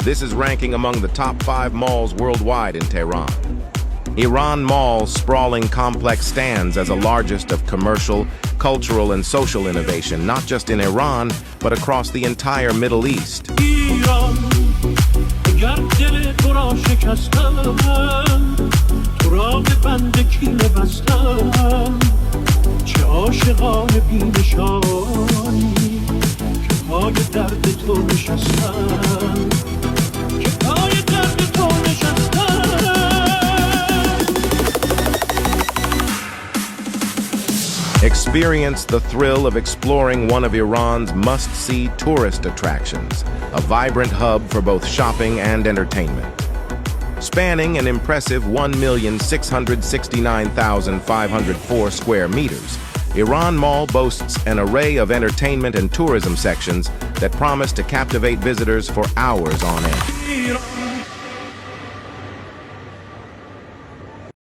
This is ranking among the top 5 malls worldwide in Tehran. Iran Mall sprawling complex stands as the largest of commercial, cultural, and social innovation, not just in Iran, but across the entire Middle East. Experience the thrill of exploring one of Iran's must-see tourist attractions, a vibrant hub for both shopping and entertainment. Spanning an impressive 1,669,504 square meters, Iran Mall boasts an array of entertainment and tourism sections that promise to captivate visitors for hours on end.